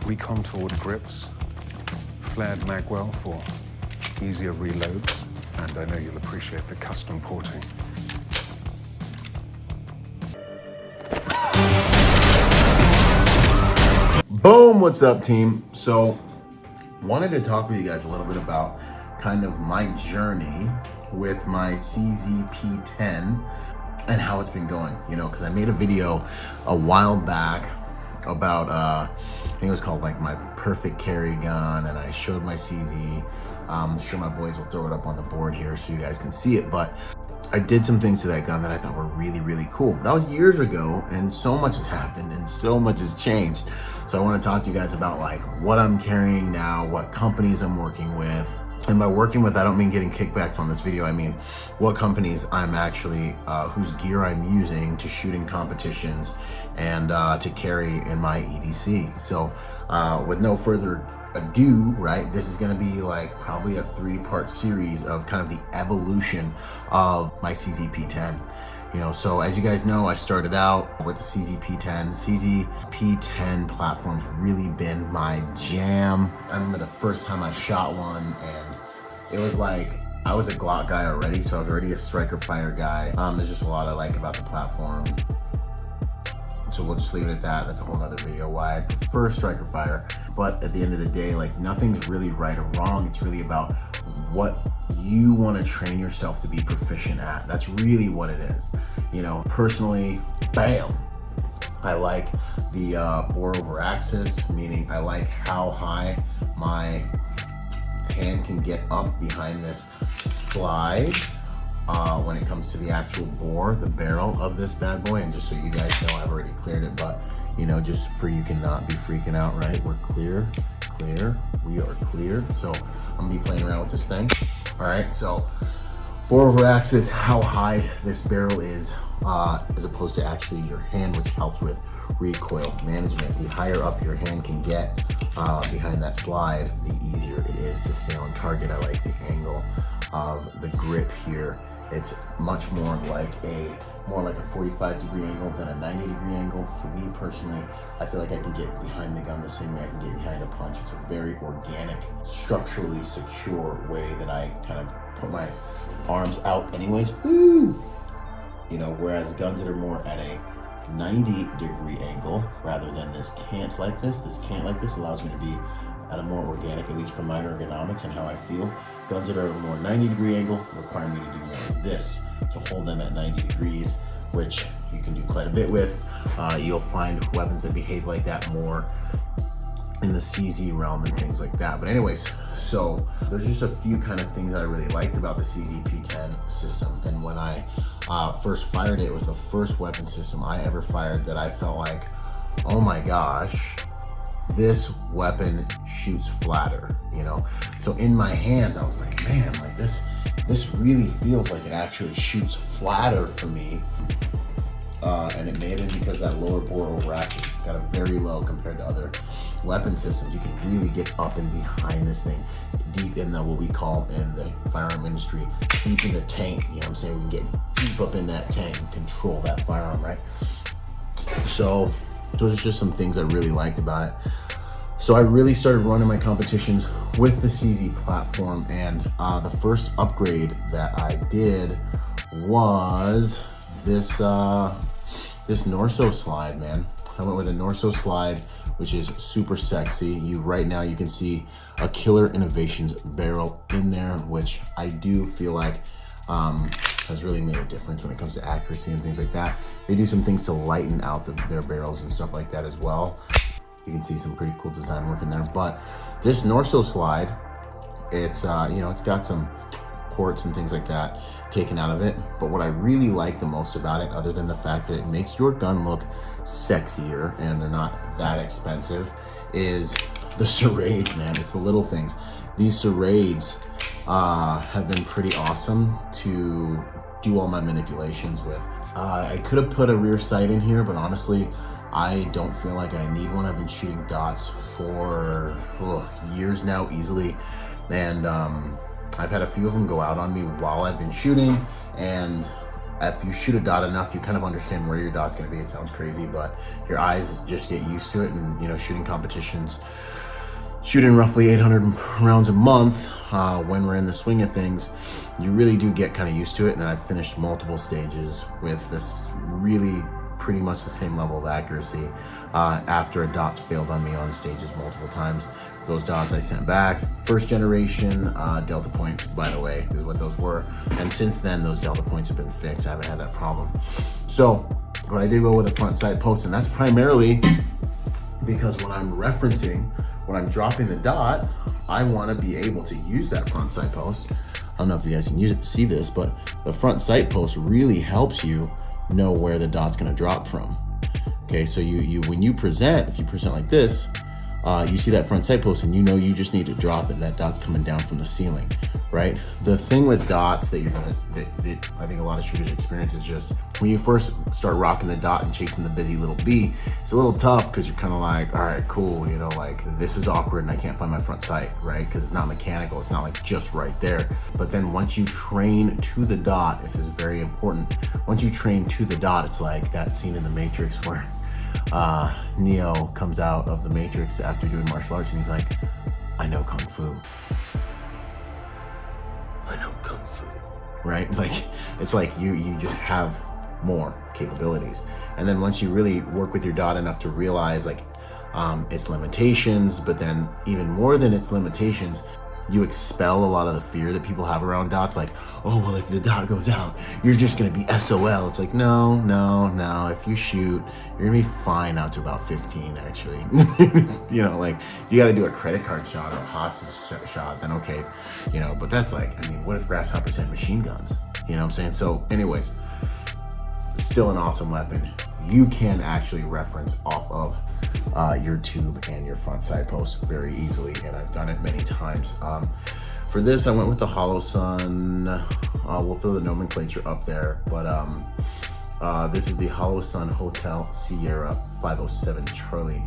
recontoured grips, flared magwell for easier reloads, and I know you'll appreciate the custom porting. Boom, what's up team? So wanted to talk with you guys a little bit about kind of my journey with my CZ P10 and how it's been going, you know, because I made a video a while back about I think it was called like my perfect carry gun, and I showed my CZ. I'm sure my boys will throw it up on the board here so you guys can see it, but I did some things to that gun that I thought were really, really cool. That was years ago, and so much has happened and so much has changed. So I want to talk to you guys about like what I'm carrying now, what companies I'm working with. And by working with, I don't mean getting kickbacks on this video. I mean what companies I'm actually, whose gear I'm using to shoot in competitions and to carry in my EDC. So with no further ado, right, this is gonna be like probably a 3-part series of kind of the evolution of my CZ P10. You know, so as you guys know, I started out with the CZ P10. CZ P10 platform's really been my jam. I remember the first time I shot one, and it was like, I was a Glock guy already, so I was already a striker fire guy. There's just a lot I like about the platform. So we'll just leave it at that. That's a whole other video why I prefer striker fire. But at the end of the day, like nothing's really right or wrong. It's really about what you want to train yourself to be proficient at. That's really what it is. You know, personally, bam, I like the bore over axis, meaning I like how high my hand can get up behind this slide when it comes to the actual bore, the barrel of this bad boy. And just so you guys know, I've already cleared it, but you know, just for you cannot be freaking out, right? We're clear, we are clear. So I'm gonna be playing around with this thing. All right, so bore over axis, how high this barrel is, as opposed to actually your hand, which helps with recoil management. The higher up your hand can get behind that slide, the easier it is to stay on target. I like the angle of the grip here. It's much more like a 45-degree angle than a 90-degree angle. For me personally, I feel like I can get behind the gun the same way I can get behind a punch. It's a very organic, structurally secure way that I kind of put my arms out anyways. Woo! You know, whereas guns that are more at a 90-degree angle rather than this cant like this allows me to be at a more organic, at least for my ergonomics and how I feel. Guns that are a more 90-degree angle require me to do more of this to hold them at 90 degrees, which you can do quite a bit with. You'll find weapons that behave like that more in the CZ realm and things like that. But anyways, so there's just a few kind of things that I really liked about the CZ P10 system. And when I first fired it, it was the first weapon system I ever fired that I felt like, oh my gosh, this weapon shoots flatter, you know? So in my hands, I was like, man, like this really feels like it actually shoots flatter for me. And it may have been because that lower bore over axis, it's got a very low compared to other weapon systems. You can really get up and behind this thing, deep in the, what we call in the firearm industry, deep in the tank, you know what I'm saying? We can get deep up in that tank and control that firearm, right? So those are just some things I really liked about it. So I really started running my competitions with the CZ platform, and the first upgrade that I did was this Norsso slide, man. I went with a Norsso slide, which is super sexy. Right now you can see a Killer Innovations barrel in there, which I do feel like has really made a difference when it comes to accuracy and things like that. They do some things to lighten out their barrels and stuff like that as well. You can see some pretty cool design work in there. But this Norsso slide, it's you know, it's got some ports and things like that taken out of it. But what I really like the most about it, other than the fact that it makes your gun look sexier and they're not that expensive, is the serrades, man. It's the little things. These serrades have been pretty awesome to do all my manipulations with. I could have put a rear sight in here, but honestly, I don't feel like I need one. I've been shooting dots for years now, easily. And I've had a few of them go out on me while I've been shooting, and if you shoot a dot enough, you kind of understand where your dot's gonna be. It sounds crazy, but your eyes just get used to it. And you know, shooting competitions, shooting roughly 800 rounds a month, when we're in the swing of things, you really do get kind of used to it. And I've finished multiple stages with this really pretty much the same level of accuracy after a dot failed on me on stages multiple times. Those dots I sent back. First generation Delta points, by the way, is what those were. And since then, those Delta points have been fixed. I haven't had that problem. So, but I did go with a front sight post, and that's primarily because when I'm referencing, when I'm dropping the dot, I want to be able to use that front sight post. I don't know if you guys can see this, but the front sight post really helps you know where the dot's going to drop from. Okay, so you when you present, if you present like this, you see that front sight post and you know you just need to drop it. That dot's coming down from the ceiling, right? The thing with dots that that I think a lot of shooters experience is just when you first start rocking the dot and chasing the busy little bee, it's a little tough because you're kind of like, all right, cool, you know, like this is awkward and I can't find my front sight, right? Because it's not mechanical, it's not like just right there. But then once you train to the dot, this is very important. Once you train to the dot, it's like that scene in The Matrix where Neo comes out of the Matrix after doing martial arts and he's like, I know Kung Fu. I know Kung Fu. Right? Like, it's like you just have more capabilities. And then once you really work with your dot enough to realize like its limitations, but then even more than its limitations, you expel a lot of the fear that people have around dots. Like, oh, well, if the dot goes out, you're just gonna be SOL. It's like, no. If you shoot, you're gonna be fine out to about 15, actually. You know, like, if you gotta do a credit card shot or a hostage shot, then okay, you know, but that's like, I mean, what if grasshoppers had machine guns? You know what I'm saying? So anyways, it's still an awesome weapon. You can actually reference off of your tube and your front side post very easily, and I've done it many times. For this, I went with the Hollow Sun. We'll throw the nomenclature up there, but this is the Hollow Sun Hotel Sierra 507 Charlie.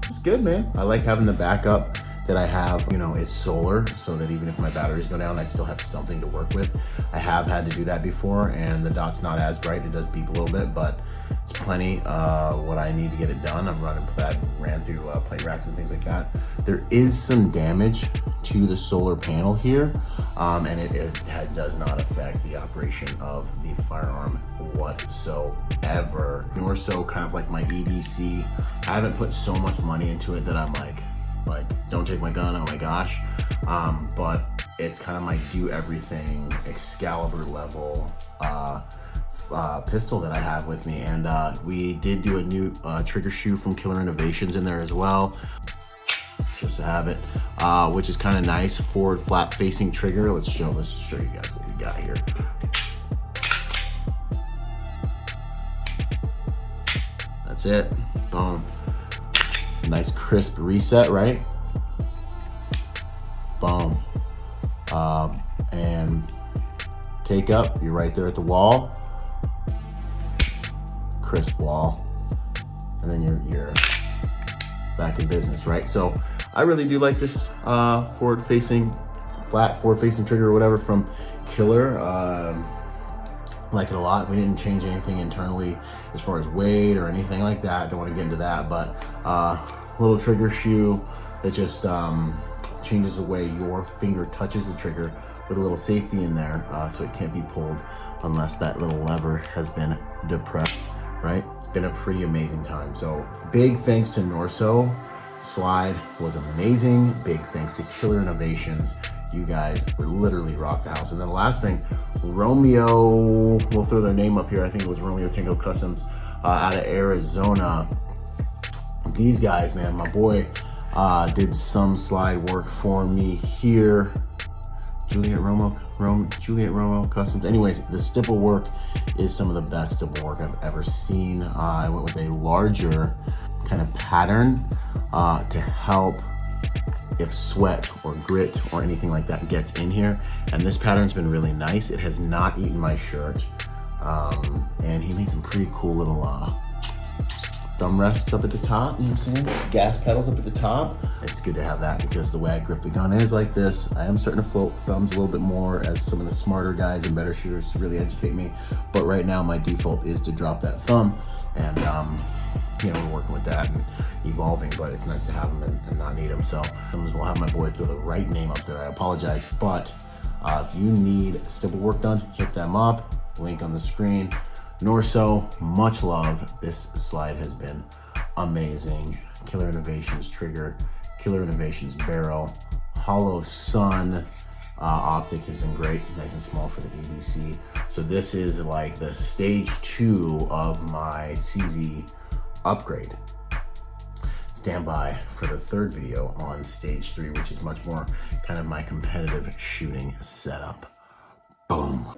It's good, man. I like having the backup that I have, you know, is solar, so that even if my batteries go down, I still have something to work with. I have had to do that before, and the dot's not as bright. It does beep a little bit, but it's plenty what I need to get it done. I'm running that, ran through plate racks and things like that. There is some damage to the solar panel here, and it does not affect the operation of the firearm whatsoever. Norsso, kind of like my EDC. I haven't put so much money into it that I'm like, don't take my gun, oh my gosh. But it's kind of my do everything Excalibur level pistol that I have with me. And we did do a new trigger shoe from Killer Innovations in there as well, just to have it, which is kind of nice. Forward flat facing trigger. Let's show you guys what we got here. That's it, boom. Nice crisp reset, right? Boom. And take up, you're right there at the wall. Crisp wall. And then you're back in business, right? So I really do like this forward-facing trigger or whatever from Killer. Like it a lot. We didn't change anything internally as far as weight or anything like that. Don't want to get into that, but little trigger shoe that just changes the way your finger touches the trigger with a little safety in there, so it can't be pulled unless that little lever has been depressed, right? It's been a pretty amazing time. So big thanks to Norsso. Slide was amazing. Big thanks to Killer Innovations. You guys literally rocked the house. And then the last thing, Romeo, we'll throw their name up here. I think it was Romeo Tango Customs out of Arizona. These guys, man, my boy did some slide work for me here. Juliet Romo Customs. Anyways, the stipple work is some of the best stipple work I've ever seen. I went with a larger kind of pattern to help if sweat or grit or anything like that gets in here. And this pattern's been really nice. It has not eaten my shirt. And he made some pretty cool little thumb rests up at the top, you know what I'm saying? Gas pedals up at the top. It's good to have that because the way I grip the gun is like this. I am starting to float thumbs a little bit more as some of the smarter guys and better shooters to really educate me. But right now my default is to drop that thumb, and you know, we're working with that and evolving, but it's nice to have them and not need them. So sometimes we'll have my boy throw the right name up there. I apologize, but if you need stipple work done, hit them up. Link on the screen. Norsso, much love. This slide has been amazing. Killer Innovations trigger, Killer Innovations barrel, Hollow Sun optic has been great, nice and small for the ADC. So this is like the stage 2 of my CZ upgrade. Stand by for the 3rd video on stage 3, which is much more kind of my competitive shooting setup. Boom.